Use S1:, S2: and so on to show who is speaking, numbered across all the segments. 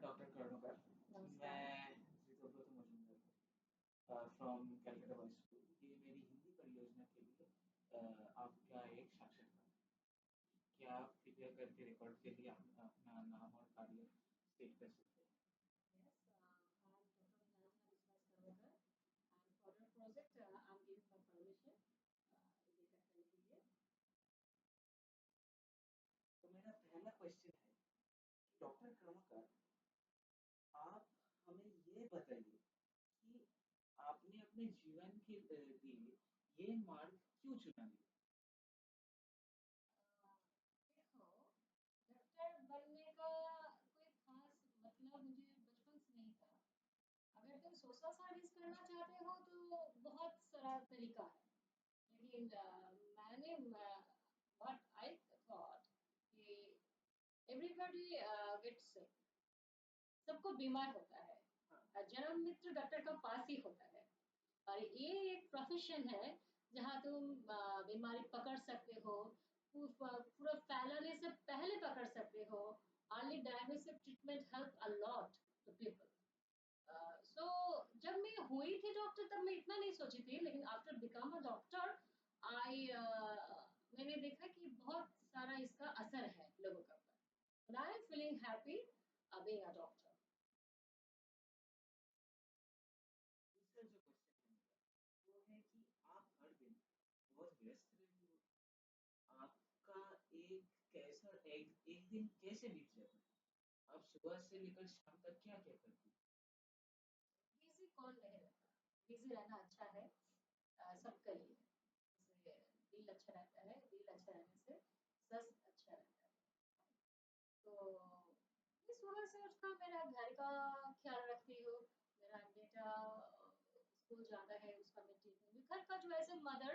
S1: Doctor कर्णकर।
S2: नमस्कार।
S1: मैं Ritabrata Majumdar from Calcutta boys school. ये मेरी हिंदी परियोजना के लिए आपका एक साक्षात्कार। क्या आप कृपया करके रिकॉर्ड के लिए अपना नाम और कार्य स्टेट कर सकते हैं?
S2: Yes, I'm Dr. Nilanjana Biswas Karwekar, and for our project, I'm giving my permission ये करने के लिए।
S1: तो मेरा पहला क्वेश्चन है कि डॉक्टर कर्णकर, आप हमें ये बताइए कि आपने अपने जीवन के लिए ये मार्ग क्यों चुना लिया?
S2: देखो, डॉक्टर बनने का कोई खास मतलब मुझे बचपन से नहीं था। अगर तुम सोशल सर्विस करना चाहते हो तो बहुत सारा तरीका है, लेकिन मैंने व्हाट आई थॉट कि एवरीबॉडी गेट्स सिक, सबको बीमार होता है। जन्म मित्र डॉक्टर का पास ही होता है, और ये एक प्रोफेशन है जहाँ तुम बीमारी पकड़ सकते हो, पूरा फैलाने से पहले पकड़ सकते हो। Early diagnostic treatment help a lot to people. So जब मैं हुई थी डॉक्टर तब मैं इतना नहीं सोची थी, लेकिन आफ्टर बिकम अ डॉक्टर आई मैंने देखा कि बहुत सारा इसका असर है लोगों के ऊपर। I am feeling happy being a doctor.
S1: दूसरा जो क्वेश्चन है मेरा वो है कि आप हर दिन बहुत व्यस्त रहते हो। आपका एक दिन कैसे बीत जाता है? आप सुबह से लेकर शाम तक क्या क्या करती हैं?
S2: बिजी कौन नहीं रहता, बिजी रहना अच्छा है सबके लिए। जैसे दिल अच्छा रहता है, दिल अच्छा रहने से सस अच्छा रहता है। तो मैं सुबह से उठकर मेरा घर का ख्याल रखती हूँ। मेरा बेटा स्कूल जाता है, उसका मैं टिफिन, घर का जो ऐसे मदर,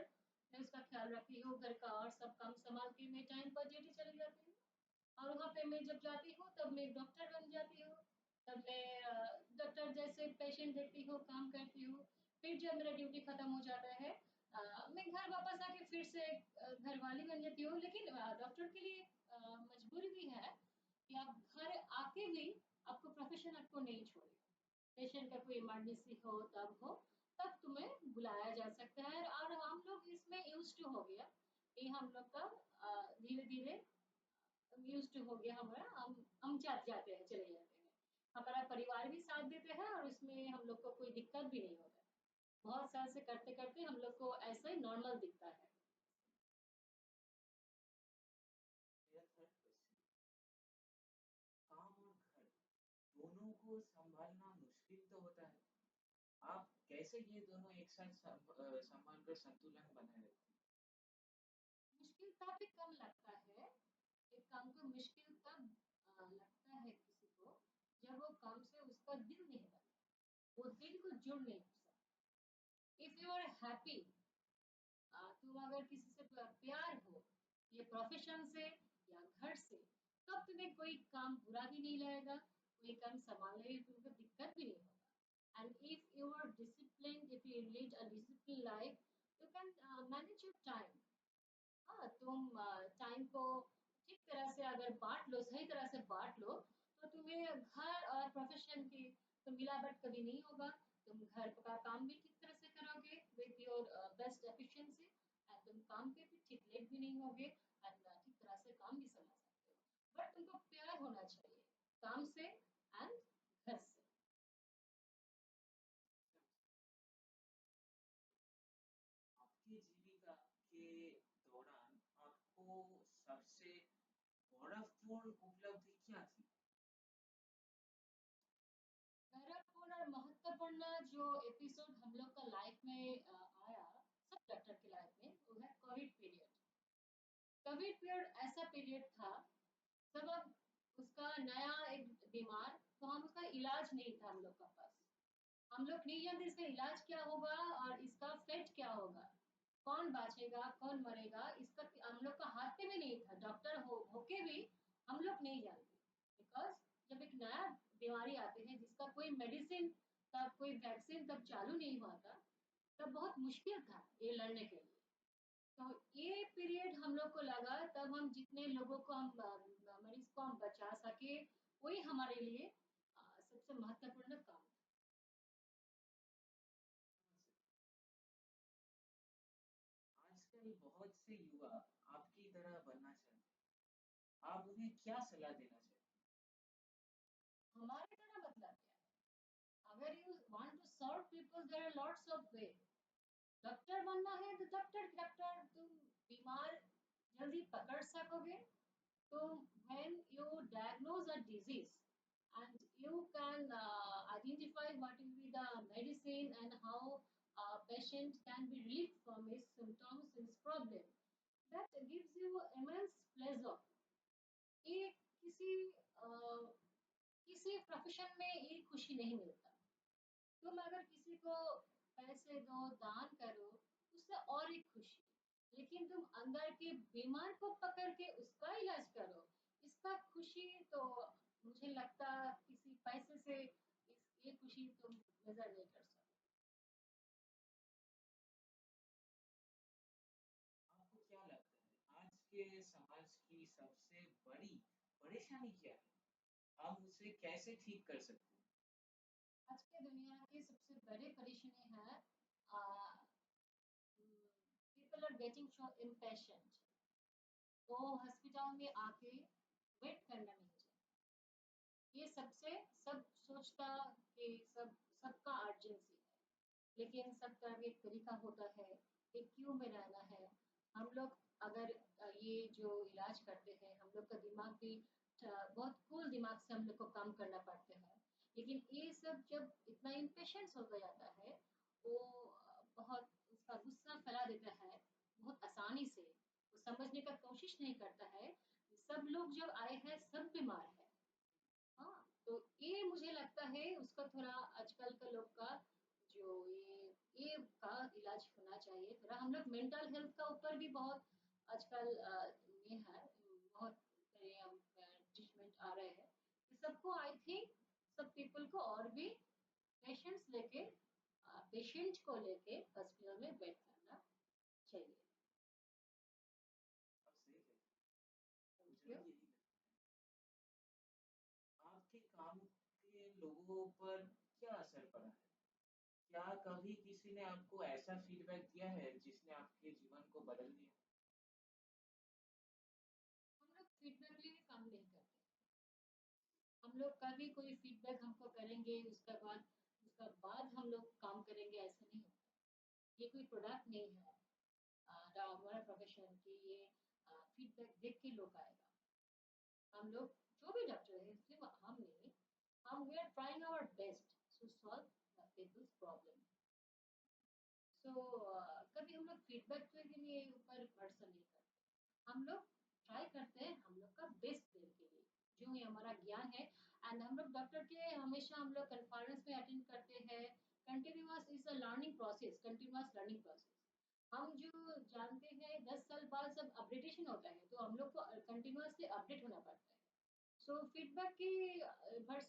S2: मैं उसका ख्याल रखती हूँ। घर का और सब काम संभाल के मैं टाइम पर ड्यूटी चली जाती हूँ। और वहाँ पे मैं जब जाती हूँ तब मैं डॉक्टर बन जाती हूँ। तब मैं डॉक्टर जैसे पेशेंट देखती हूँ, काम करती हूँ। फिर जब मेरा ड्यूटी खत्म हो जाता है मैं घर वापस आके फिर से घर वाली बन जाती हूँ। लेकिन डॉक्टर के लिए मजबूरी भी है कि आप घर आके भी आपको प्रोफेशन आपको नहीं छोड़ेगा। पेशेंट का कोई इमरजेंसी हो तब हो, तब तुम्हें बुलाया जा सकता है। और हम लोग इसमें यूज टू हो गया, ये हम लोग का धीरे धीरे यूज्ड टू हो गया हमारा। हम जाते हैं, चले जाते हैं। हमारा परिवार भी साथ देते हैं और इसमें हम लोग को कोई दिक्कत भी नहीं होता है। बहुत साल से करते करते हम लोग को ऐसा ही नॉर्मल दिखता है।
S1: मेरा थर्ड क्वेश्चन, काम और घर दोनों को संभालना मुश्किल तो होता है। आप कैसे ये दोनों एक साथ संभाल कर संतुलन बनाए रखते हैं?
S2: मुश्किल काफी कम लगता है। एक काम को मुश्किल तब लगता है किसी को जब वो काम से उसका दिल नहीं लगता, वो दिल को जुड़ नहीं सकता। इफ यू आर हैप्पी, तुम अगर किसी से प्यार हो, ये प्रोफेशन से या घर से, तब तुम्हें कोई काम बुरा भी नहीं लगेगा, कोई काम संभालने में तुमको दिक्कत भी नहीं होगा। And if you are discipline, if you lead a discipline life, you can manage your time. हाँ, तुम टाइम को ठीक तरह से अगर बांट लो, सही तरह से बांट लो, तो तुम्हें घर और प्रोफेशन की तो मिलावट कभी नहीं होगा। तुम घर का काम भी ठीक तरह से करोगे with your best efficiency, and तुम काम पे भी ठीक लेट भी नहीं होगे, एंड ठीक तरह से काम भी संभाल सकते हो। बट तुमको प्यार होना चाहिए काम से एंड घर से।
S1: आपकी जीविका के दौरान आपको सबसे गौरवपूर्ण उपलब्धि क्या थी?
S2: गौरवपूर्ण और महत्वपूर्ण जो एपिसोड हम लोग का लाइफ में आया, सब डॉक्टर की लाइफ में, वो है कोविड पीरियड। कोविड पीरियड ऐसा पीरियड था जब अब उसका नया एक बीमार, तो हम उसका इलाज नहीं था हम लोग का पास। हम लोग नहीं जानते इसका इलाज क्या होगा और इसका फेट क्या होगा, कौन बाँचेगा कौन मरेगा, इसका हम लोग का हाथ पे भी नहीं था। डॉक्टर होके भी हम लोग नहीं जानते, बिकॉज जब एक नया बीमारी आते हैं जिसका कोई मेडिसिन तब, कोई वैक्सीन तब चालू नहीं हुआ था, तब बहुत मुश्किल था ये लड़ने के लिए। तो ये पीरियड हम लोग को लगा, तब हम जितने लोगों को हम मरीज को हम बचा सके, वही हमारे लिए सबसे महत्वपूर्ण काम है।
S1: आजकल बहुत से युवा आपकी तरह बनना चाहते हैं। आप उन्हें क्या सलाह देना चाहेंगे?
S2: हमारे तरह मतलब क्या है? अगर you want to serve people there are lots of way. Doctor बनना है तो डॉक्टर तुम बीमार जल्दी पकड़ सकोगे। तो when you diagnose a disease and you can identify what will be the medicine and how a patient can be relieved from his symptoms, his problem, that gives you immense pleasure. ये किसी किसी profession में ये खुशी नहीं मिलता। तुम अगर किसी को पैसे दो, दान करो, उससे और एक खुशी। लेकिन तुम अंदर के बीमार को पकड़ के उसका इलाज करो, इसका खुशी तो मुझे लगता किसी पैसे से ये खुशी तुम मेजर नहीं कर सकते।
S1: आपको क्या लगता है आज के समाज की सबसे बड़ी परेशानी क्या है? हम उसे कैसे ठीक कर सकते हैं?
S2: आज के दुनिया की सबसे बड़ी परेशानी है people are getting so impatient. वो हॉस्पिटल में आके वेट करना नहीं चाहिए। ये सबसे सब सोचता कि सबका अर्जेंसी है, लेकिन सबका भी एक तरीका होता है, एक क्यों में रहना है। हम लोग अगर ये जो इलाज करते हैं, हम लोग का दिमाग भी बहुत कूल दिमाग से हम लोग को काम करना पड़ता है। लेकिन ये सब जब इतना इम्पेशेंस हो जाता है, वो बहुत उसका गुस्सा फैला देता है बहुत आसानी से। वो समझने का कोशिश नहीं करता है। सब लोग जब आए हैं सब बीमार है। हाँ, तो ये मुझे लगता है उसका थोड़ा आजकल का लोग का जो ये का इलाज होना चाहिए। थोड़ा हम लोग मेंटल हेल्थ का ऊपर भी बहुत आजकल ये है बहुत ट्रीटमेंट आ रहे हैं। ये सबको आई थिंक सब पीपल को और भी पेशेंट को लेके हॉस्पिटल में वेट करना चाहिए।
S1: आप सही कह रहे हैं।
S2: थैंक
S1: मुझे
S2: यू।
S1: भी यही लगता है। आपके काम के लोगों पर क्या असर पड़ा है? क्या कभी किसी ने आपको ऐसा फीडबैक दिया है जिसने आपके जीवन को बदल दिया?
S2: हम लोग फीडबैक लिए काम नहीं करते। हम लोग कभी कोई फीडबैक हमको करेंगे उसका बाद हम लोग काम करेंगे ऐसा नहीं होता। ये कोई प्रोडक्ट नहीं है हमारा प्रोफेशन की ये फीडबैक देख के लोग आएगा। हम लोग जो भी डॉक्टर है सिर्फ हम नहीं, हम we are trying our best to solve people's problem. So कभी हम लोग फीडबैक के लिए ऊपर भरोसा नहीं करते। हम लोग ट्राई करते हैं हम लोग का बेस्ट देने के लिए जो ये हमारा ज्ञान है। एंड हम लोग डॉक्टर के हमेशा हम लोग कॉन्फ्रेंस में अटेंड करते हैं। Continuous is a learning process, continuous learning process. हम जो जानते हैं 10 साल बाद सब अपडेटेशन होता है, तो हम लोग को कंटिन्यूअसली अपडेट होना पड़ता है। सो फीडबैक की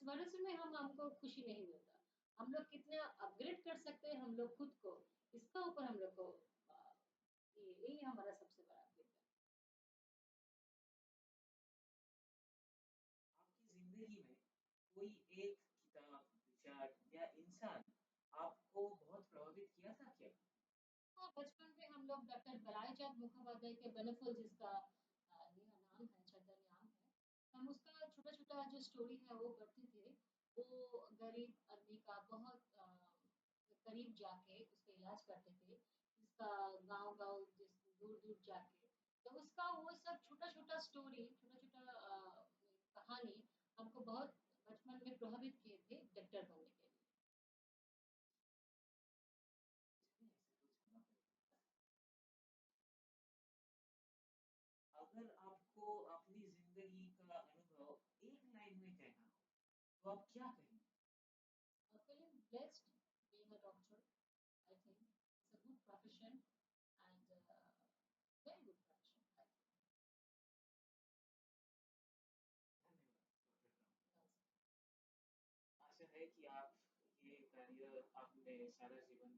S2: भरोसे में हमको खुशी नहीं मिलता। हम लोग कितने अपग्रेड कर सकते हैं हम लोग खुद को, इसका ऊपर हम लोग को यही हमारा सबसे बड़ा फीडबैक।
S1: आपकी जिंदगी में कोई एक किताब, विचार या इंसान आपको बहुत प्रभावित किया था क्या?
S2: हाँ, बचपन में हम लोग डॉक्टर बलाईचंद मुखोपाध्याय के बेनिफुल जिसका मेरा नाम है छठा नाम है, हम उसका छोटा छोटा जो स्टोरी है वो पढ़ते थे। वो गरीब आदमी का बहुत करीब जाके उसका इलाज करते थे। इसका गांव गांव जिस दूर दूर जाके, तो उसका वो सब छोटा छोटा स्टोरी, छोटा छोटा कहानी हमको बहुत बचपन में प्रभावित किए थे डॉक्टर बनने के लिए।
S1: मुझे भी ऐसे कुछ होना पड़ता है। अगर आपको अपनी जिंदगी का अनुभव एक लाइन में कहना हो, तो आप क्या कहेंगे?
S2: Feeling blessed being a doctor, I think it's a good profession and very good profession. I think.
S1: धन्यवाद, डॉक्टर राम। आशा है कि आप ये करियर आपने सारा जीवन